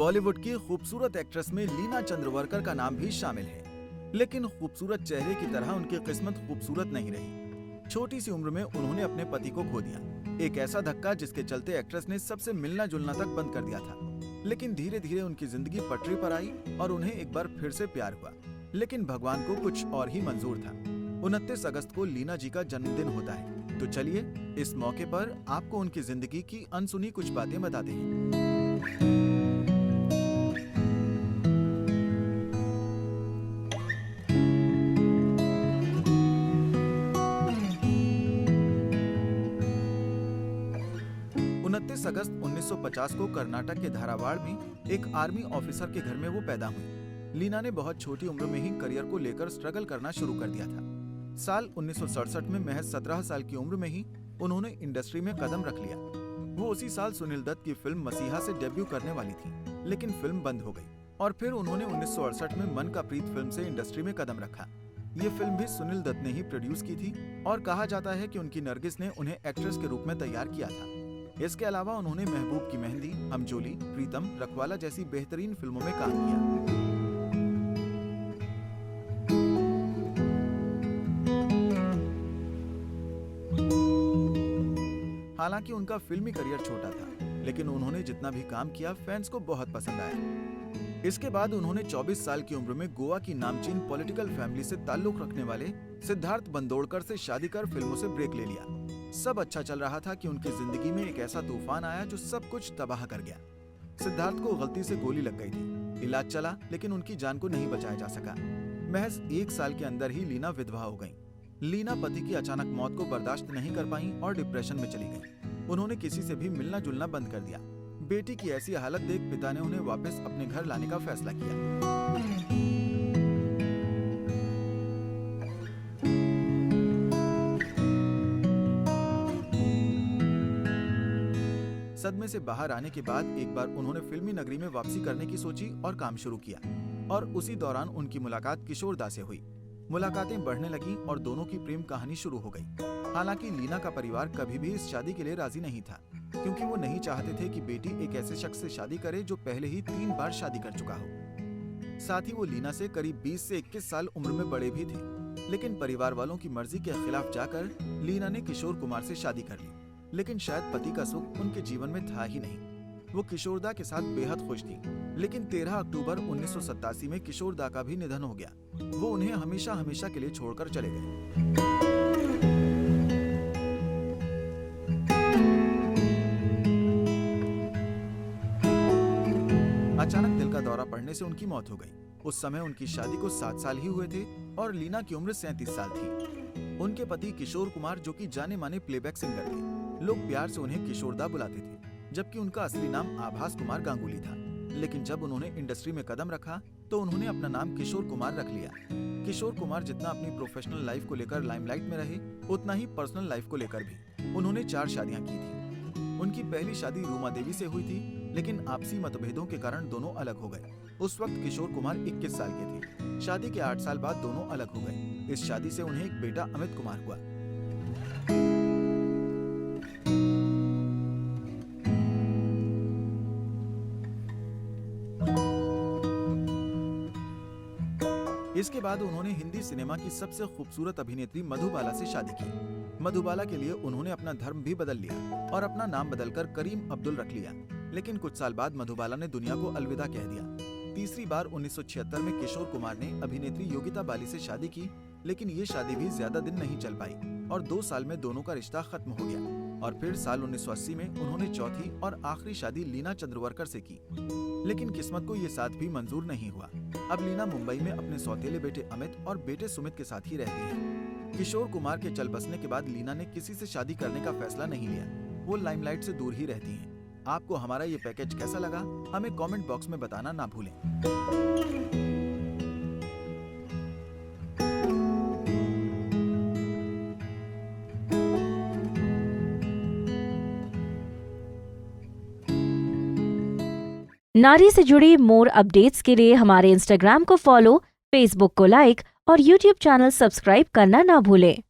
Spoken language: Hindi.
बॉलीवुड की खूबसूरत एक्ट्रेस में लीना चंद्रवरकर का नाम भी शामिल है, लेकिन खूबसूरत चेहरे की तरह उनकी किस्मत खूबसूरत नहीं रही। छोटी सी उम्र में उन्होंने अपने पति को खो दिया, एक ऐसा धक्का जिसके चलते एक्ट्रेस ने सबसे मिलना जुलना तक बंद कर दिया था। लेकिन धीरे धीरे उनकी जिंदगी पटरी पर आई और उन्हें एक बार फिर से प्यार हुआ, लेकिन भगवान को कुछ और ही मंजूर था। 29 अगस्त को लीना जी का जन्मदिन होता है, तो चलिए इस मौके पर आपको उनकी जिंदगी की अनसुनी कुछ बातें बताते हैं। 29 अगस्त 1950 को कर्नाटक के धारावाड़ में एक आर्मी ऑफिसर के घर में वो पैदा हुई। लीना ने बहुत छोटी उम्र में ही करियर को लेकर स्ट्रगल करना शुरू कर दिया था। साल 1967 में महज 17 साल की उम्र में ही उन्होंने इंडस्ट्री में कदम रख लिया। वो उसी साल सुनील दत्त की फिल्म मसीहा से डेब्यू करने वाली थी, लेकिन फिल्म बंद हो गई और फिर उन्होंने 1968 में मन का प्रीत फिल्म से इंडस्ट्री में कदम रखा। ये फिल्म भी सुनील दत्त ने ही प्रोड्यूस की थी और कहा जाता है कि उनकी नरगिस ने उन्हें एक्ट्रेस के रूप में तैयार किया था। इसके अलावा उन्होंने महबूब की मेहंदी, हमजोली, प्रीतम, रखवाला जैसी बेहतरीन फिल्मों में काम किया। हालांकि उनका फिल्मी करियर छोटा था, लेकिन उन्होंने जितना भी काम किया फैंस को बहुत पसंद आया। इसके बाद उन्होंने 24 साल की उम्र में गोवा की नामचीन पॉलिटिकल फैमिली से ताल्लुक रखने वाले सिद्धार्थ बंदोड़कर से शादी कर फिल्मों से ब्रेक ले लिया। सब अच्छा चल रहा था कि उनकी जिंदगी में एक ऐसा तूफान आया जो सब कुछ तबाह कर गया। सिद्धार्थ को गलती से गोली लग गई थी, इलाज चला लेकिन उनकी जान को नहीं बचाया जा सका। महज 1 साल के अंदर ही लीना विधवा हो गईं। लीना पति की अचानक मौत को बर्दाश्त नहीं कर पाईं और डिप्रेशन में चली गईं। उन्होंने किसी से भी मिलना जुलना बंद कर दिया। बेटी की ऐसी हालत देख पिता ने उन्हें वापस अपने घर लाने का फैसला किया। सदमे से बाहर आने के बाद एक बार उन्होंने फिल्मी नगरी में वापसी करने की सोची और काम शुरू किया और उसी दौरान उनकी मुलाकात किशोर दा से हुई। मुलाकातें बढ़ने लगी और दोनों की प्रेम कहानी शुरू हो गई। हालांकि लीना का परिवार कभी भी इस शादी के लिए राजी नहीं था, क्योंकि वो नहीं चाहते थे कि बेटी एक ऐसे शख्स से शादी करे जो पहले ही 3 बार शादी कर चुका हो। साथ ही वो लीना से करीब 20 से 21 साल उम्र में बड़े भी थे, लेकिन परिवार वालों की मर्जी के खिलाफ जाकर लीना ने किशोर कुमार से शादी कर ली। लेकिन शायद पति का सुख उनके जीवन में था ही नहीं। वो किशोर दा के साथ बेहद खुश थी, लेकिन 13 अक्टूबर 1987 में किशोर दा का भी निधन हो गया। वो उन्हें हमेशा हमेशा के लिए छोड़कर चले गए। अचानक दिल का दौरा पड़ने से उनकी मौत हो गई। उस समय उनकी शादी को 7 साल ही हुए थे और लीना की उम्र 37 साल थी। उनके पति किशोर कुमार, जो कि जाने माने प्लेबैक सिंगर थे, लोग प्यार से उन्हें किशोर दा बुलाते थे, जबकि उनका असली नाम आभास कुमार गांगुली था। लेकिन जब उन्होंने इंडस्ट्री में कदम रखा तो उन्होंने अपना नाम किशोर कुमार रख लिया। किशोर कुमार जितना अपनी प्रोफेशनल लाइफ को लेकर लाइमलाइट में रहे, उतना ही पर्सनल लाइफ को लेकर भी। उन्होंने 4 शादियां की थी। उनकी पहली शादी रूमा देवी से हुई थी, लेकिन आपसी मतभेदों के कारण दोनों अलग हो गए। उस वक्त किशोर कुमार 21 साल के थे। शादी के 8 साल बाद दोनों अलग हो गए। इस शादी से उन्हें एक बेटा अमित कुमार हुआ। इसके बाद उन्होंने हिंदी सिनेमा की सबसे खूबसूरत अभिनेत्री मधुबाला से शादी की। मधुबाला के लिए उन्होंने अपना धर्म भी बदल लिया और अपना नाम बदलकर करीम अब्दुल रख लिया। लेकिन कुछ साल बाद मधुबाला ने दुनिया को अलविदा कह दिया। तीसरी बार 1976 में किशोर कुमार ने अभिनेत्री योगिता बाली से शादी की, लेकिन ये शादी भी ज्यादा दिन नहीं चल पाई और 2 साल में दोनों का रिश्ता खत्म हो गया। और फिर साल 1980 में उन्होंने चौथी और आखिरी शादी लीना चंद्रवरकर से की, लेकिन किस्मत को ये साथ भी मंजूर नहीं हुआ। अब लीना मुंबई में अपने सौतेले बेटे अमित और बेटे सुमित के साथ ही रहती है। किशोर कुमार के चल बसने के बाद लीना ने किसी से शादी करने का फैसला नहीं लिया। वो लाइमलाइट से दूर ही रहती हैं। आपको हमारा ये पैकेज कैसा लगा, हमें कमेंट बॉक्स में बताना ना भूलें। नारी से जुड़ी मोर अपडेट्स के लिए हमारे इंस्टाग्राम को फॉलो, फेसबुक को लाइक और यूट्यूब चैनल सब्सक्राइब करना ना भूलें।